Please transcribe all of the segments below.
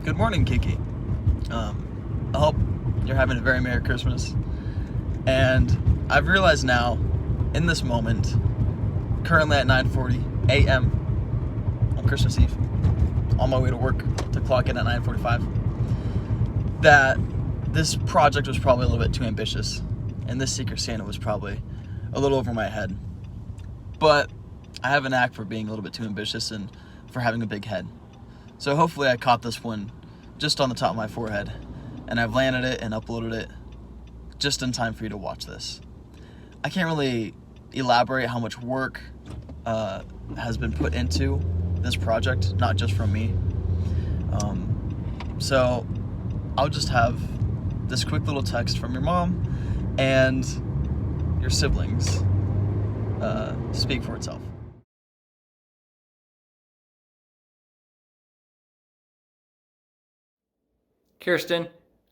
Good morning, Kiki. I hope you're having a very Merry Christmas. And I've realized now, in this moment, currently at 9:40 a.m. on Christmas Eve, on my way to work to clock in at 9:45, that this project was probably a little bit too ambitious, and this Secret Santa was probably a little over my head. But I have a knack for being a little bit too ambitious and for having a big head. So hopefully I caught this one just on the top of my forehead, and I've landed it and uploaded it just in time for you to watch this. I can't really elaborate how much work has been put into this project, not just from me. So I'll just have this quick little text from your mom and your siblings speak for itself. Kirsten,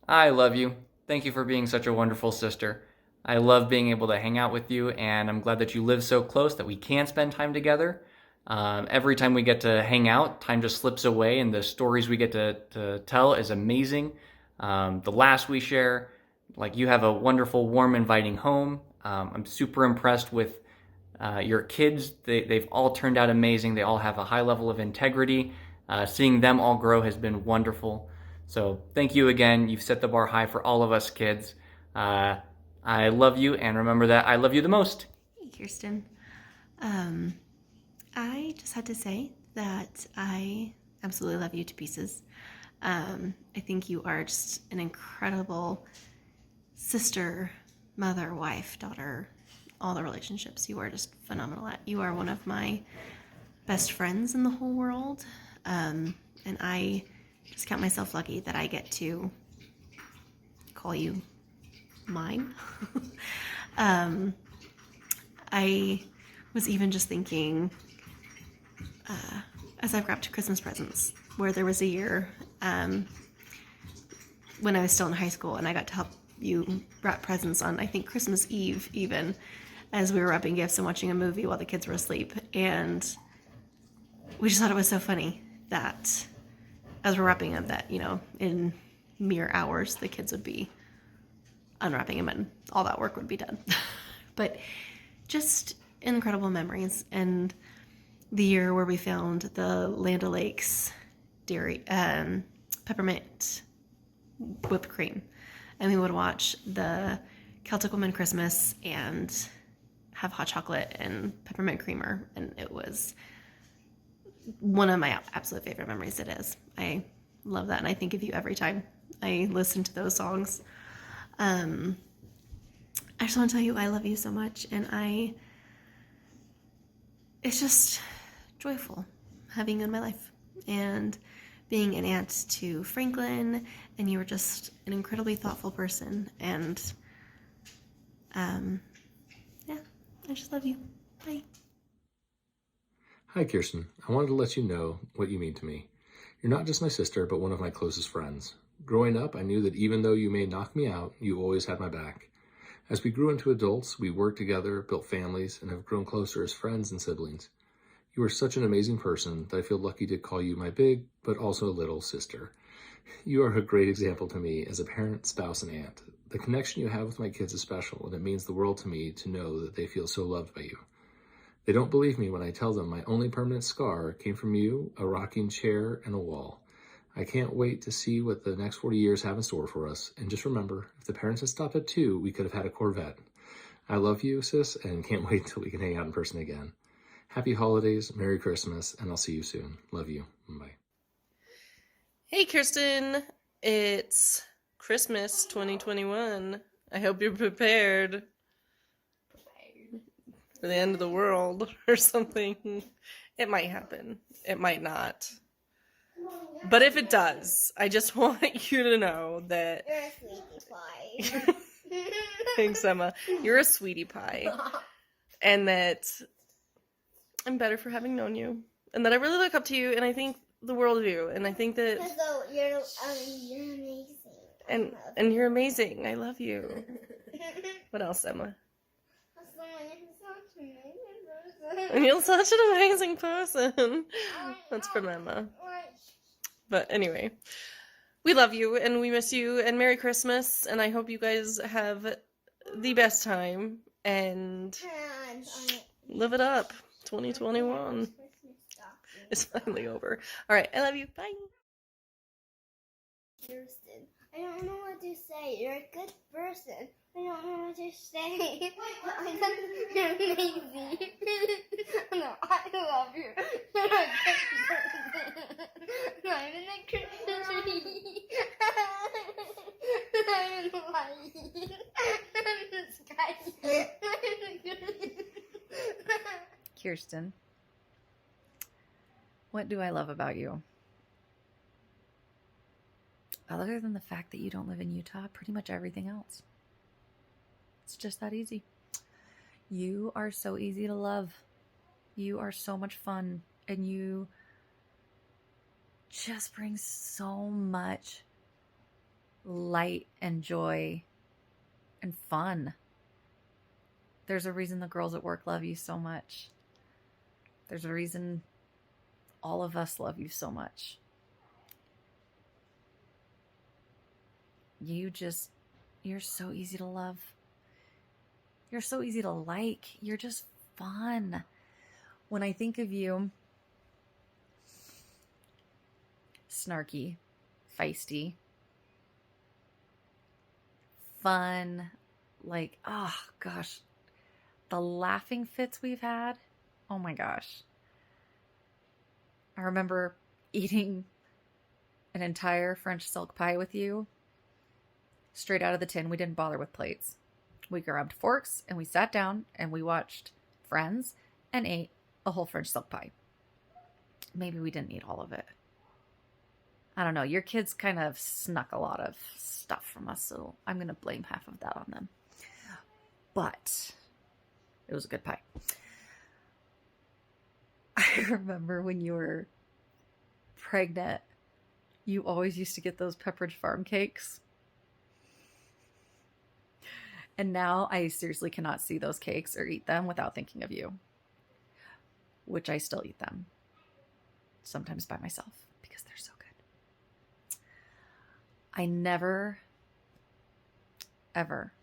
I love you. Thank you for being such a wonderful sister. I love being able to hang out with you, and I'm glad that you live so close that we can spend time together. Every time we get to hang out, time just slips away, and the stories we get to tell is amazing. The laughs we share, like you have a wonderful, warm, inviting home. I'm super impressed with your kids. They've all turned out amazing. They all have a high level of integrity. Seeing them all grow has been wonderful. So thank you again. You've set the bar high for all of us kids. I love you, and remember that I love you the most. Hey, Kirsten. I just had to say that I absolutely love you to pieces. I think you are just an incredible sister, mother, wife, daughter, all the relationships. You are just phenomenal at. You are one of my best friends in the whole world. And I just count myself lucky that I get to call you mine. I was even just thinking, as I've wrapped Christmas presents, where there was a year when I was still in high school and I got to help you wrap presents on, I think, Christmas Eve, even, as we were wrapping gifts and watching a movie while the kids were asleep. And we just thought it was so funny that as we're wrapping up that, in mere hours, the kids would be unwrapping them and all that work would be done. But just incredible memories. And the year where we found the Land O'Lakes dairy, peppermint whipped cream. And we would watch the Celtic Woman Christmas and have hot chocolate and peppermint creamer. And it was one of my absolute favorite memories. It is. I love that, and I think of you every time I listen to those songs. I just want to tell you I love you so much, and it's just joyful having you in my life and being an aunt to Franklin, and you were just an incredibly thoughtful person, and yeah, I just love you. Bye. Hi, Kirsten. I wanted to let you know what you mean to me. You're not just my sister, but one of my closest friends. Growing up, I knew that even though you may knock me out, you always had my back. As we grew into adults, we worked together, built families, and have grown closer as friends and siblings. You are such an amazing person that I feel lucky to call you my big, but also little sister. You are a great example to me as a parent, spouse, and aunt. The connection you have with my kids is special, and it means the world to me to know that they feel so loved by you. They don't believe me when I tell them my only permanent scar came from you, a rocking chair, and a wall. I can't wait to see what the next 40 years have in store for us. And just remember, if the parents had stopped at 2, we could have had a Corvette. I love you, sis, and can't wait till we can hang out in person again. Happy holidays, Merry Christmas, and I'll see you soon. Love you. Bye. Hey, Kirsten. It's Christmas 2021. I hope you're prepared for the end of the world or something. It might happen. It might not. But if it does, I just want you to know that... You're a sweetie pie. Thanks, Emma. You're a sweetie pie. And that I'm better for having known you. And that I really look up to you, and I think the world of you. And I think that... So you're amazing. And you're amazing. I love you. What else, Emma? And you're such an amazing person. That's from Emma. But anyway, we love you and we miss you, and Merry Christmas, and I hope you guys have the best time and live it up. 2021 is finally over. All right, I love you. Bye. Kirsten, I don't know what to say. You're a good person. I don't know what to say. You're amazing. No, I love you. You're a good person. I'm in the Christmas tree. I'm in the light. I'm in the sky. Kirsten, what do I love about you? Other than the fact that you don't live in Utah, pretty much everything else. It's just that easy. You are so easy to love. You are so much fun, and you just bring so much light and joy and fun. There's a reason the girls at work love you so much. There's a reason all of us love you so much. You're so easy to love. You're so easy to like. You're just fun. When I think of you, snarky, feisty, fun, like, oh gosh, the laughing fits we've had. Oh my gosh. I remember eating an entire French silk pie with you straight out of the tin. We didn't bother with plates. We grabbed forks and we sat down and we watched Friends and ate a whole French silk pie. Maybe we didn't eat all of it. I don't know. Your kids kind of snuck a lot of stuff from us, so I'm going to blame half of that on them. But it was a good pie. I remember when you were pregnant, you always used to get those Pepperidge Farm cakes. And now I seriously cannot see those cakes or eat them without thinking of you. Which I still eat them. Sometimes by myself because they're so good. I never, ever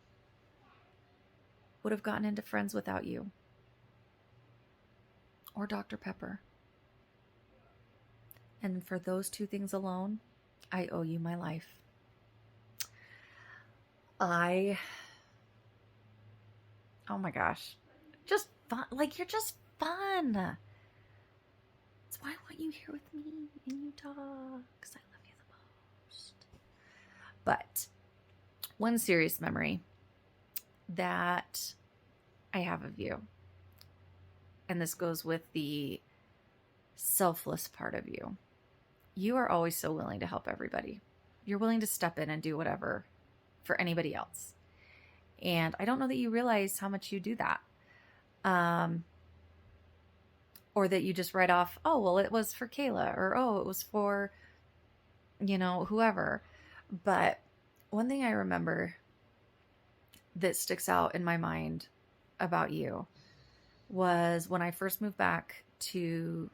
would have gotten into Friends without you. Or Dr. Pepper. And for those two things alone, I owe you my life. Oh my gosh. Just fun. Like, you're just fun. That's why I want you here with me in Utah. Because I love you the most. But one serious memory that I have of you, and this goes with the selfless part of you. You are always so willing to help everybody. You're willing to step in and do whatever for anybody else. And I don't know that you realize how much you do that. Or that you just write off, oh, well, it was for Kayla, or oh, it was for, whoever. But one thing I remember that sticks out in my mind about you was when I first moved back to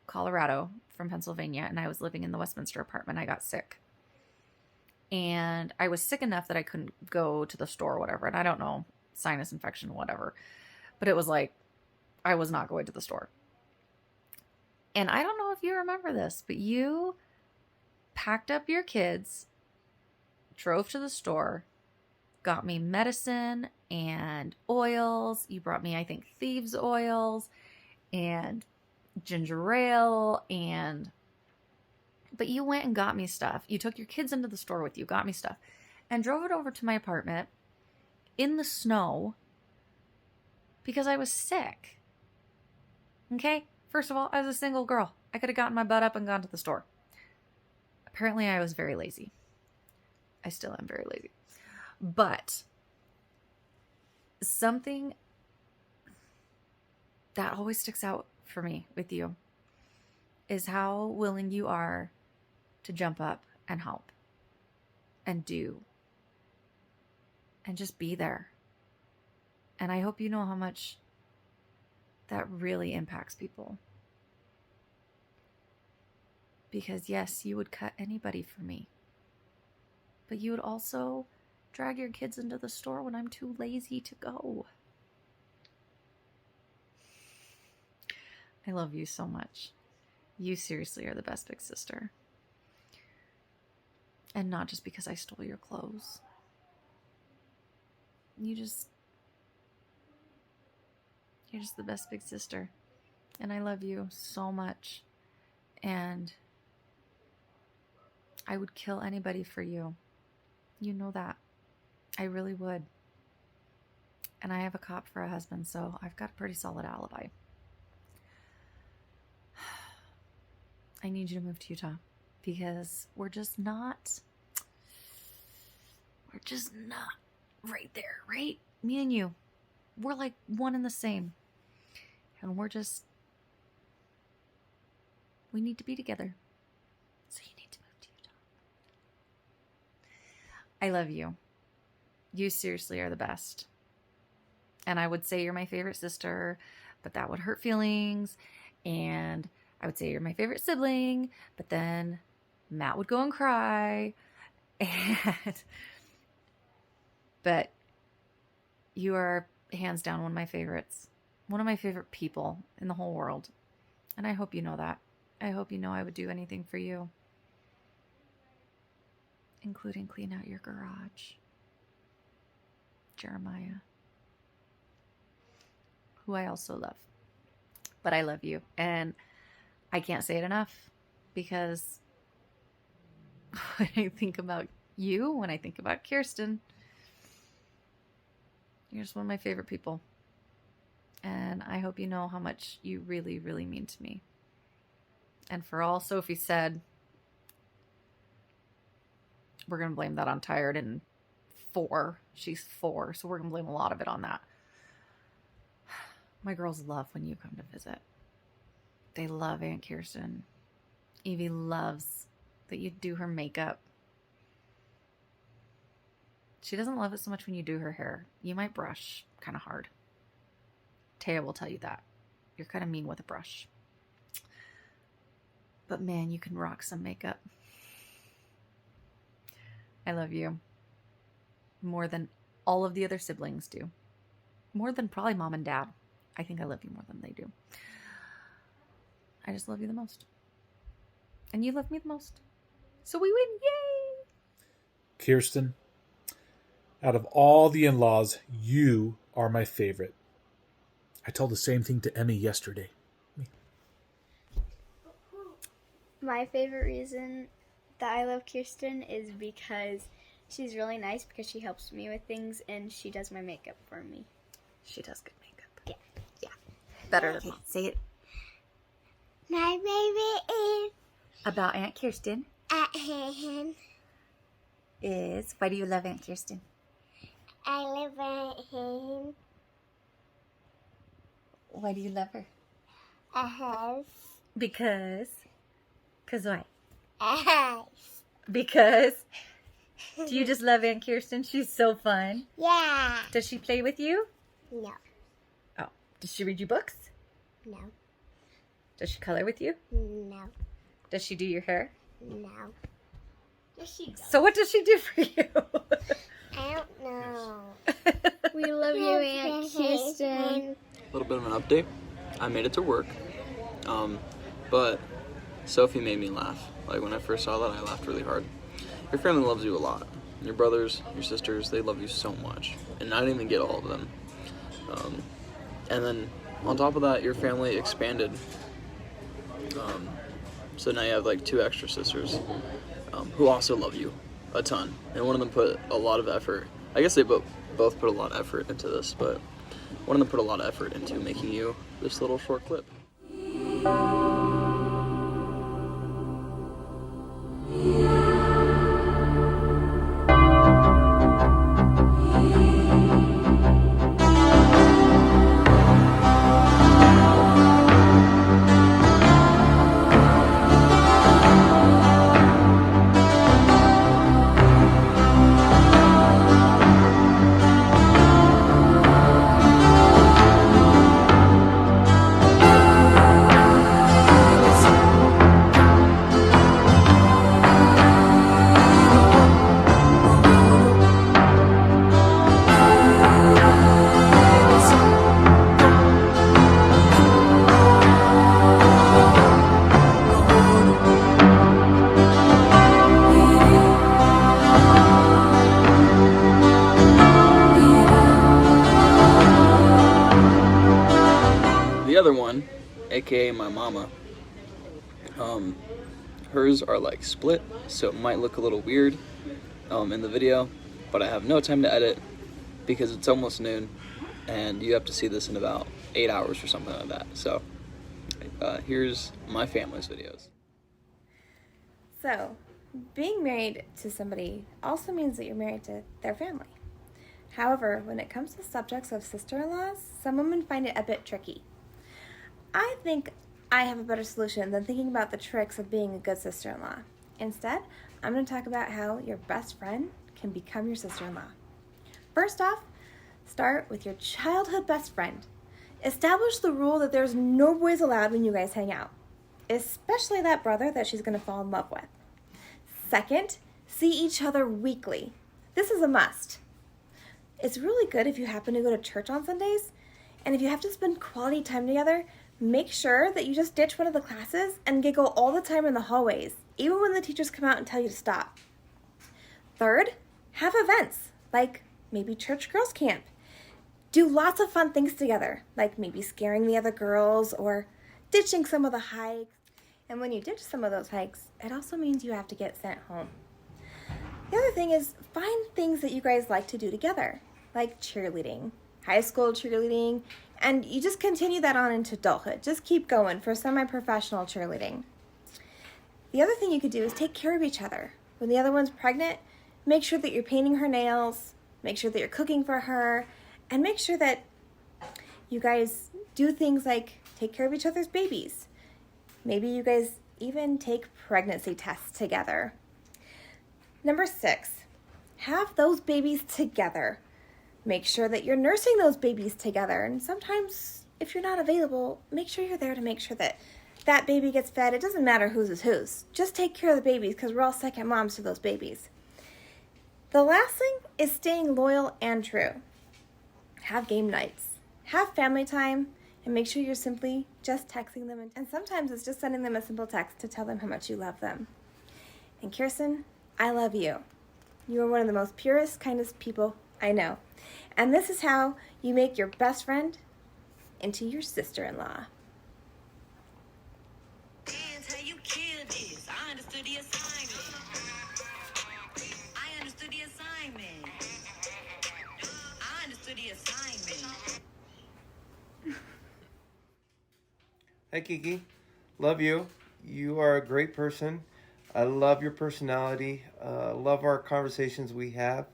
Colorado from Pennsylvania, and I was living in the Westminster apartment. I got sick. And I was sick enough that I couldn't go to the store or whatever. And I don't know, sinus infection, whatever. But it was like, I was not going to the store. And I don't know if you remember this, but you packed up your kids, drove to the store, got me medicine and oils. You brought me, I think, thieves oils and ginger ale but you went and got me stuff. You took your kids into the store with you, got me stuff, and drove it over to my apartment in the snow because I was sick. Okay? First of all, I was a single girl. I could have gotten my butt up and gone to the store. Apparently, I was very lazy. I still am very lazy. But something that always sticks out for me with you is how willing you are to jump up and help and do and just be there. And I hope you know how much that really impacts people. Because yes, you would cut anybody for me. but you would also drag your kids into the store when I'm too lazy to go. I love you so much. You seriously are the best big sister. And not just because I stole your clothes. You're just the best big sister. And I love you so much. And I would kill anybody for you. You know that. I really would. And I have a cop for a husband, so I've got a pretty solid alibi. I need you to move to Utah because we're just not right there, right? Me and you, we're like one and the same. And we need to be together. So you need to move to Utah. I love you. You seriously are the best. And I would say you're my favorite sister, but that would hurt feelings. And I would say you're my favorite sibling, but then Matt would go and cry. But you are hands down one of my favorites. One of my favorite people in the whole world. And I hope you know that. I hope you know I would do anything for you. Including clean out your garage. Jeremiah. Who I also love. But I love you. And I can't say it enough. Because when I think about you, when I think about Kirsten, you're just one of my favorite people. And I hope you know how much you really, really mean to me. And for all Sophie said, we're going to blame that on Tired and 4. She's 4, so we're going to blame a lot of it on that. My girls love when you come to visit. They love Aunt Kirsten. Evie loves that you do her makeup. She doesn't love it so much when you do her hair. You might brush kind of hard. Taya will tell you that. You're kind of mean with a brush. But man, you can rock some makeup. I love you. More than all of the other siblings do. More than probably mom and dad. I think I love you more than they do. I just love you the most. And you love me the most. So we win. Yay! Kirsten, out of all the in-laws, you are my favorite. I told the same thing to Emmy yesterday. My favorite reason that I love Kirsten is because she's really nice, because she helps me with things and she does my makeup for me. She does good makeup. Yeah. Better than mine. Say it. My favorite is About Aunt Kirsten is, why do you love Aunt Kirsten? I love him. Why do you love her? Because Because why? Because do you just love Aunt Kirsten? She's so fun. Yeah. Does she play with you? No. Oh, does she read you books? No. Does she color with you? No. Does she do your hair? No. Yes, she does. So what does she do for you? I don't know. We love you, Aunt Kirsten. A little bit of an update. I made it to work, but Sophie made me laugh. Like when I first saw that, I laughed really hard. Your family loves you a lot. Your brothers, your sisters, they love you so much, and I didn't even get all of them. And then on top of that, your family expanded. So now you have like 2 extra sisters who also love you a ton, and one of them put a lot of effort. I guess they both put a lot of effort into this, but one of them put a lot of effort into making you this little short clip. aka my mama. Hers are like split, so it might look a little weird in the video, but I have no time to edit because it's almost noon, and you have to see this in about 8 hours or something like that. So here's my family's videos. So, being married to somebody also means that you're married to their family. However, when it comes to subjects of sister-in-laws, some women find it a bit tricky. I think I have a better solution than thinking about the tricks of being a good sister-in-law. Instead, I'm going to talk about how your best friend can become your sister-in-law. First off, start with your childhood best friend. Establish the rule that there's no boys allowed when you guys hang out, especially that brother that she's going to fall in love with. Second, see each other weekly. This is a must. It's really good if you happen to go to church on Sundays, and if you have to spend quality time together, make sure that you just ditch one of the classes and giggle all the time in the hallways, even when the teachers come out and tell you to stop. Third, have events, like maybe church girls camp. Do lots of fun things together, like maybe scaring the other girls or ditching some of the hikes. And when you ditch some of those hikes, it also means you have to get sent home. The other thing is find things that you guys like to do together, like cheerleading, high school cheerleading, and you just continue that on into adulthood. Just keep going for semi-professional cheerleading. The other thing you could do is take care of each other. When the other one's pregnant, make sure that you're painting her nails, make sure that you're cooking for her, and make sure that you guys do things like take care of each other's babies. Maybe you guys even take pregnancy tests together. Number 6, have those babies together. Make sure that you're nursing those babies together. And sometimes, if you're not available, make sure you're there to make sure that that baby gets fed. It doesn't matter whose is whose. Just take care of the babies because we're all second moms to those babies. The last thing is staying loyal and true. Have game nights. Have family time. And make sure you're simply just texting them. And sometimes it's just sending them a simple text to tell them how much you love them. And Kirsten, I love you. You are one of the most purest, kindest people I know. And this is how you make your best friend into your sister-in-law. Hey Kiki, love you. You are a great person. I love your personality. Love our conversations we have.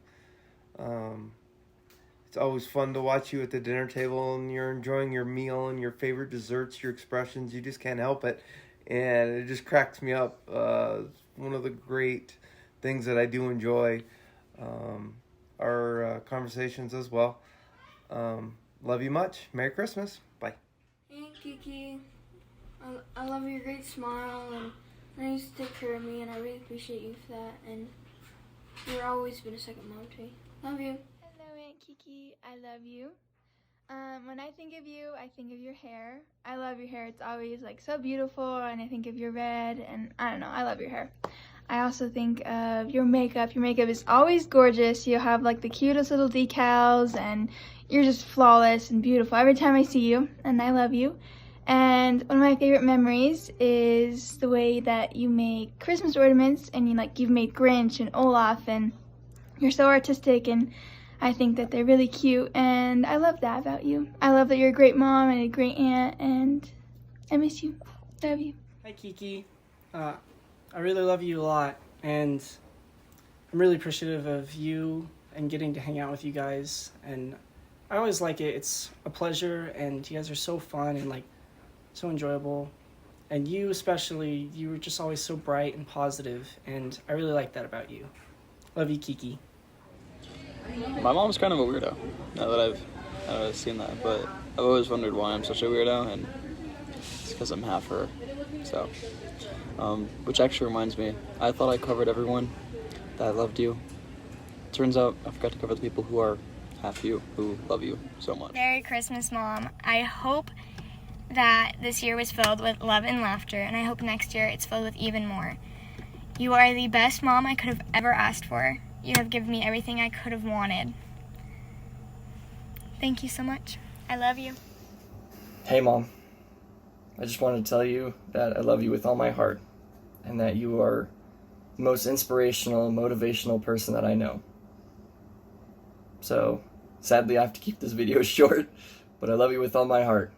It's always fun to watch you at the dinner table and you're enjoying your meal and your favorite desserts, your expressions. You just can't help it. And it just cracks me up. One of the great things that I do enjoy are conversations as well. Love you much. Merry Christmas. Bye. Hey Kiki, I love your great smile and I used to take care of me and I really appreciate you for that, and you've always been a second mom to me. Love you. Hello Aunt Kiki, I love you. When I think of you, I think of your hair. I love your hair. It's always like so beautiful, and I think of your red, and I don't know, I love your hair. I also think of your makeup. Your makeup is always gorgeous. You have like the cutest little decals, and you're just flawless and beautiful every time I see you, and I love you. And one of my favorite memories is the way that you make Christmas ornaments, and you've made Grinch and Olaf, and you're so artistic, and I think that they're really cute, and I love that about you. I love that you're a great mom and a great aunt, and I miss you. Love you. Hi Kiki, I really love you a lot, and I'm really appreciative of you and getting to hang out with you guys, and I always like it. It's a pleasure, and you guys are so fun and like so enjoyable, and you especially, you were just always so bright and positive, and I really like that about you. Love you, Kiki. My mom's kind of a weirdo, now that I've seen that, but I've always wondered why I'm such a weirdo, and it's because I'm half her, so. Which actually reminds me, I thought I covered everyone that loved you. Turns out I forgot to cover the people who are half you, who love you so much. Merry Christmas, Mom. I hope that this year was filled with love and laughter, and I hope next year it's filled with even more. You are the best mom I could have ever asked for. You have given me everything I could have wanted. Thank you so much. I love you. Hey Mom, I just wanted to tell you that I love you with all my heart and that you are the most inspirational, motivational person that I know. So, sadly, I have to keep this video short, but I love you with all my heart.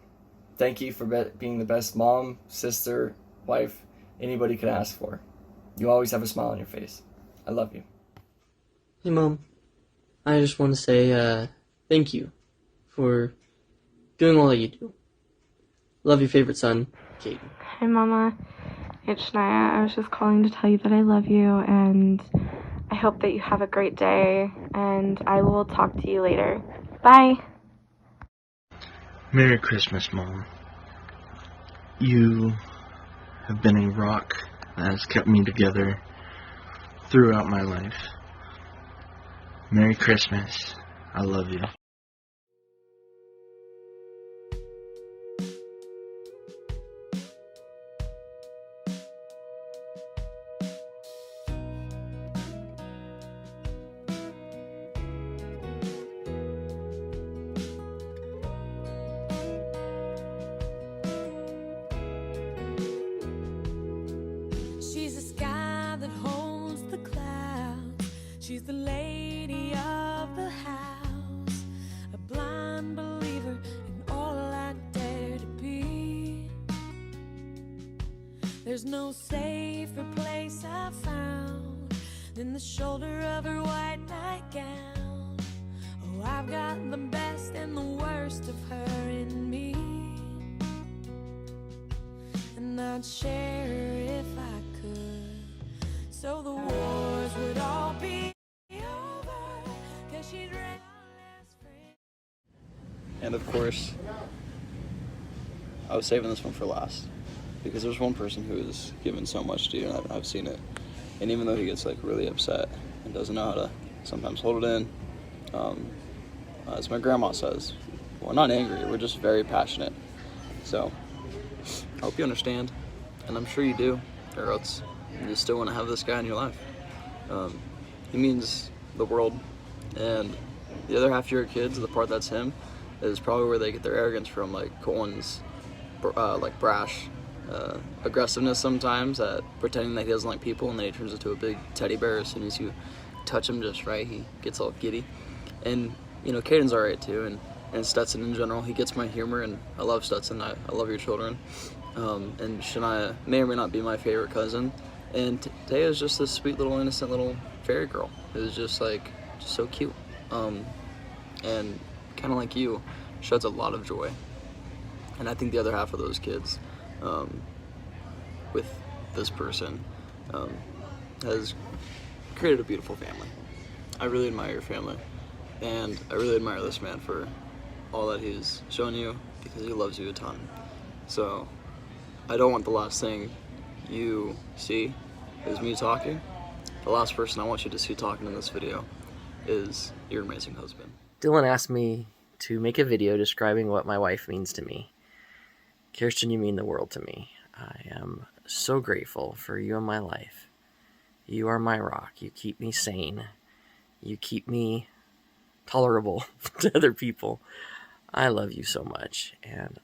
Thank you for being the best mom, sister, wife anybody could ask for. You always have a smile on your face. I love you. Hey, Mom. I just want to say thank you for doing all that you do. Love your favorite son, Kaden. Hi, Mama. It's Shania. I was just calling to tell you that I love you, and I hope that you have a great day, and I will talk to you later. Bye. Merry Christmas, Mom. You have been a rock that has kept me together throughout my life. Merry Christmas. I love you. She's the sky that holds the clouds. She's the lady of the house. A blind believer in all I dare to be. There's no safer place I've found than the shoulder of her white nightgown. Oh, I've got the best and the worst of her in me. And I'd share her if I could, so the wars would all be over, 'cause she'd raise our last friend. And of course, I was saving this one for last, because there's one person who is given so much to you, and I've seen it. And even though he gets like really upset and doesn't know how to sometimes hold it in, as my grandma says, we're not angry, we're just very passionate. So I hope you understand, and I'm sure you do, or else you still want to have this guy in your life. He means the world, and the other half of your kids, the part that's him, is probably where they get their arrogance from, like Colin's like brash aggressiveness sometimes at pretending that he doesn't like people, and then he turns into a big teddy bear as soon as you touch him just right. He gets all giddy. And you know, Caden's alright too, and Stetson in general, he gets my humor, and I love Stetson. I love your children. And Shania may or may not be my favorite cousin, and Taya is just this sweet little innocent little fairy girl who's just like just so cute, and kind of like you, sheds a lot of joy. And I think the other half of those kids, with this person, has created a beautiful family. I really admire your family, and I really admire this man for all that he's shown you, because he loves you a ton. So I don't want the last thing you see is me talking. The last person I want you to see talking in this video is your amazing husband. Dylan asked me to make a video describing what my wife means to me. Kirsten, you mean the world to me. I am so grateful for you in my life. You are my rock. You keep me sane. You keep me tolerable to other people. I love you so much, and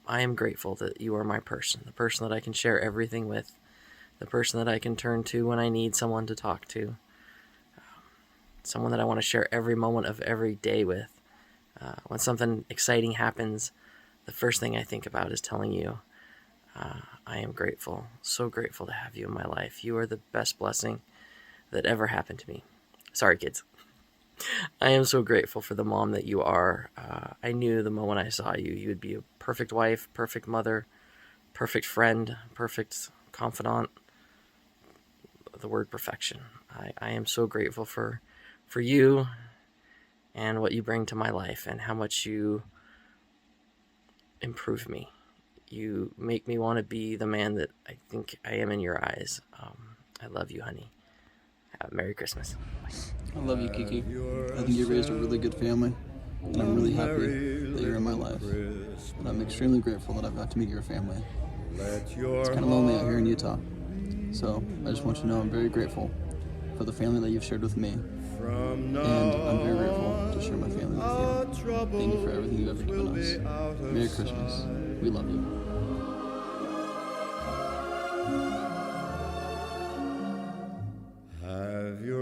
I am grateful that you are my person, the person that I can share everything with, the person that I can turn to when I need someone to talk to, someone that I want to share every moment of every day with. When something exciting happens, the first thing I think about is telling you I am grateful, so grateful to have you in my life. You are the best blessing that ever happened to me. Sorry, kids. I am so grateful for the mom that you are. I knew the moment I saw you, you would be a perfect wife, perfect mother, perfect friend, perfect confidant. The word perfection. I am so grateful for you and what you bring to my life and how much you improve me. You make me want to be the man that I think I am in your eyes. I love you, honey. Merry Christmas. I love you, Kiki. I think you raised a really good family, and I'm really happy that you're in my life. And I'm extremely grateful that I've got to meet your family. It's kind of lonely out here in Utah, so I just want you to know I'm very grateful for the family that you've shared with me, and I'm very grateful to share my family with you. Thank you for everything you've ever given us. Merry Christmas. We love you.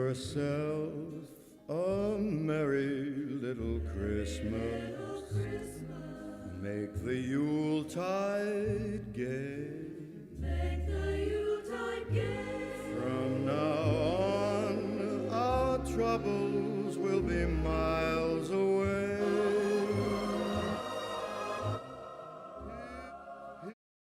yourself a merry little Christmas. Make the Yuletide gay.